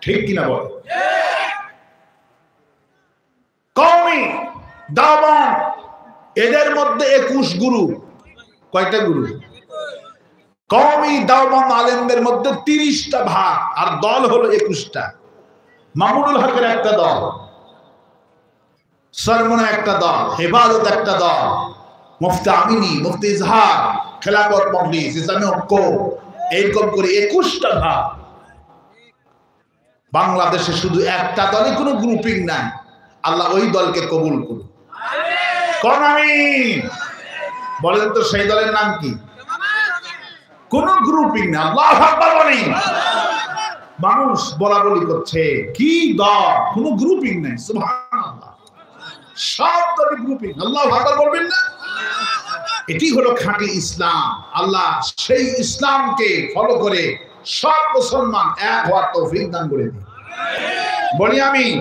ঠিক কিনা বল? কওমি দাওয়ান এদের মধ্যে 21 গুরু। কয়টা গুরু? কওমি দাওয়ান আলেমদের মধ্যে 30টা ভাগ, আর দল হলো 21টা। মামুনুল হকের একটা দল, সরমনা একটা দল, হেফাজত একটা দল, মুফতি আমিনী, মুফতি ইজহার, খেলাফত মজলিস, ইসলামী ঐক্য, এইরকম করে 21টা ভাগ। বাংলাদেশে শুধু একটা দলে কোনো গ্রুপিং নাই। আল্লাহ ওই দলকে কবুল করুন। কোন আমিন বলেন তো, সেই দলের নাম কি? কোন গ্রুপিং না। আল্লাহু আকবার বলেন। মানুষ বলা বলি করছে কি দল, কোন গ্রুপিং নাই। সুবহানাল্লাহ, সব দলে গ্রুপিং। আল্লাহু আকবার বলবেন না? এটি হলো খাঁটি ইসলাম। আল্লাহ সেই ইসলামকে ফলো করে সব মুসলমান এক হওয়ার তৌফিক দান করে দিন। বলি আমিন।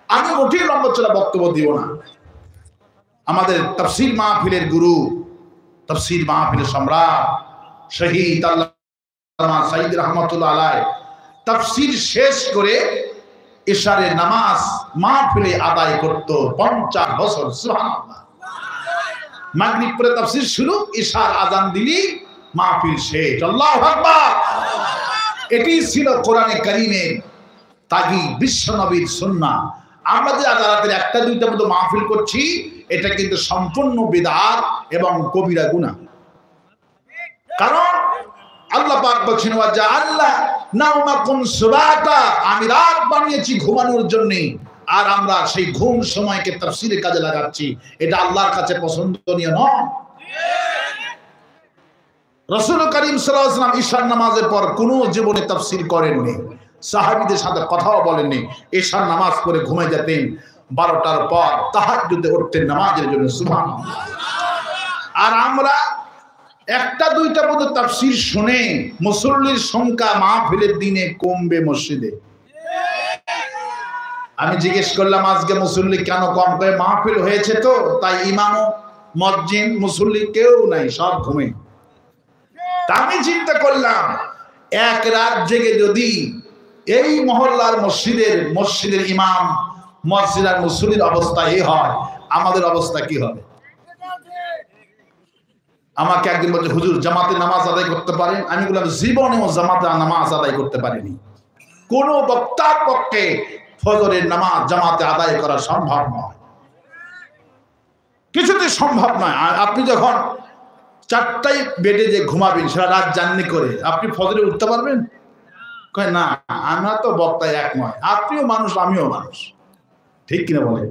আমি মোটেই লম্বা চলা বক্তব্য দিব না। আমাদের তাফসীর মাহফিলের গুরু, তাফসীর মাহফিলের সম্রাট শহীদ আল্লামা সাইদ রহমাতুল্লাহ আলাইহি তাফসীর শেষ করে ইশারের নামাজ মাহফিলে আদায় করত 50 বছর। সুবহানাল্লাহ। মাগরিব পরে তাফসীর শুরু, ইশার আযান দিলি মাহফিল শেষ। আল্লাহু আকবার। এটি ছিল কোরআনে কারীমের তাগি, বিশ্ব নবীর সুন্নাহ। আমরা যে আদালতের একটা দুইটা মতো মাহফিল করছি, এটা কিন্তু সম্পূর্ণ বিদআত এবং কবিরা গুনাহ। কারণ আল্লাহ পাক বলেছেন ওয়া জাআল্না নাওমাকুম সুবাতা, আমি রাত বানিয়েছি ঘুমানোর জন্য, আর আমরা সেই ঘুম সময়কে তাফসীরের কাজে লাগাচ্ছি। এটা আল্লাহর কাছে পছন্দনীয় নয়। রাসূল করিম সাল্লাল্লাহু আলাইহি ওয়াসাল্লাম ইশার নামাজের পর কোনো জীবনে তাফসীর করেননি, সাহাবীদের সাথে কথাও বলেননি। ইশার নামাজ পড়ে ঘুমিয়ে যেতেন। 12টার পর তাহাজ্জুদে উঠতেন নামাজের জন্য। সুবহানাল্লাহ। আর আমরা একটা দুইটা পর্যন্ত তাফসীর শুনে মুসল্লির সংখ্যা মাহফিলের দিনে কমবে মসজিদে। আমি জিজ্ঞেস করলাম আজকে মুসল্লি কেন কম? করে মাহফিল হয়েছে তো তাই ইমাম, মুয়াজ্জিন, মুসল্লি কেউ নাই, সব ঘুমে। আমি চিন্তা করলাম এক রাত জেগে যদি এই মহল্লার মসজিদের ইমাম, মুয়াজ্জিন আর মুসল্লির অবস্থা এই হয়, আমাদের অবস্থা কি হবে? আমাকে একদিন বলছে হুজুর জামাতে নামাজ আদায় করতে পারেন? আমি বললাম জীবনেও জামাতে নামাজ আদায় করতে পারিনি। কোন বক্তার পক্ষে ফজরের নামাজ জামাতে আদায় করা সম্ভব নয়, কিছুতে সম্ভব নয়। আর আপনি যখন 4টায় বেডে যে ঘুমাবেন, সারা রাত জার্নি করে, আপনি ফজরে উঠতে পারবেন? কয় না, আমরা তো বক্তায় এক নয়, আপনিও মানুষ আমিও মানুষ। ঠিক কিনা বলে?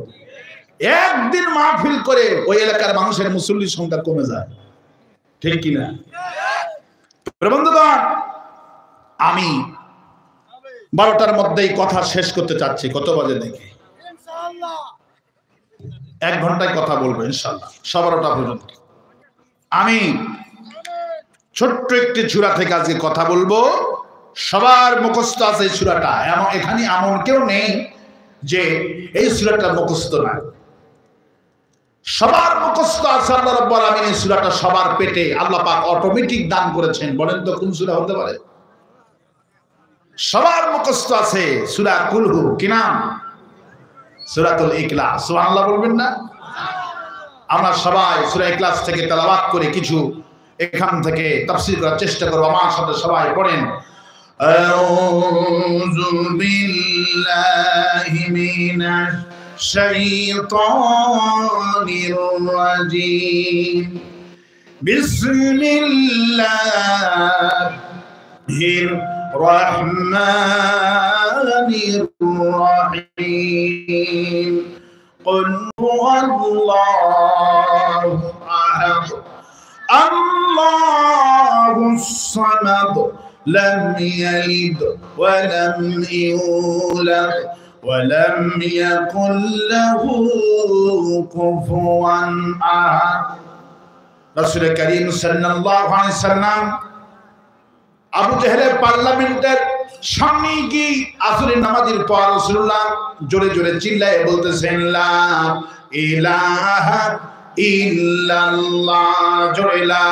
একদিন মাহফিল করে ওই এলাকার মানুষের মুসল্লির সংখ্যা কমে যায়। ঠিক কিনা? বন্ধুগণ, আমি 12টার মধ্যেই কথা শেষ করতে চাচ্ছি। কত বাজে দেখি? 1 ঘন্টায় কথা বলবো ইনশাআল্লাহ, 12টা পর্যন্ত। আমি ছোট্ট একটি সূরা থেকে আজকে কথা বলবো। সবার মুখস্থ আছে এই সূরাটা, এখানে এমন কেউ নেই যে এই সূরাটা মুখস্থ না। সবার মুখস্থ আছে। আল্লাহ রাব্বুল আলামিন এই সূরাটা সবার পেটে আল্লাহ পাক অটোমেটিক দান করেছেন। বলেন তো কোন সূরা হতে পারে? সবার মুখস্থ আছে সূরা কুলহু। কি নাম? সূরাতুল ইখলাস। সুবহানাল্লাহ বলবেন না? আমরা সবাই সূরা ইখলাস থেকে তেলাওয়াত করে কিছু এখান থেকে তাফসীর করার চেষ্টা করব। আমার সাথে সবাই পড়েন। আউযু বিল্লাহি মিনাশ শাইতানির রাজীম। বিসমিল্লাহির রহমানির রহিম। قل هو الله أحد الله الصمد لم يلد ولم يولد ولم يكن له كفوا أحد। رسول كريم صلى الله عليه وسلم আবু জেহেলের পার্লামেন্টের সামনে গিয়ে আসরের নামাজের পর রাসূলুল্লাহ জোরে জোরে চিল্লায়ে বলতেছেন লা ইলাহা ইল্লাল্লাহ, জোরে লা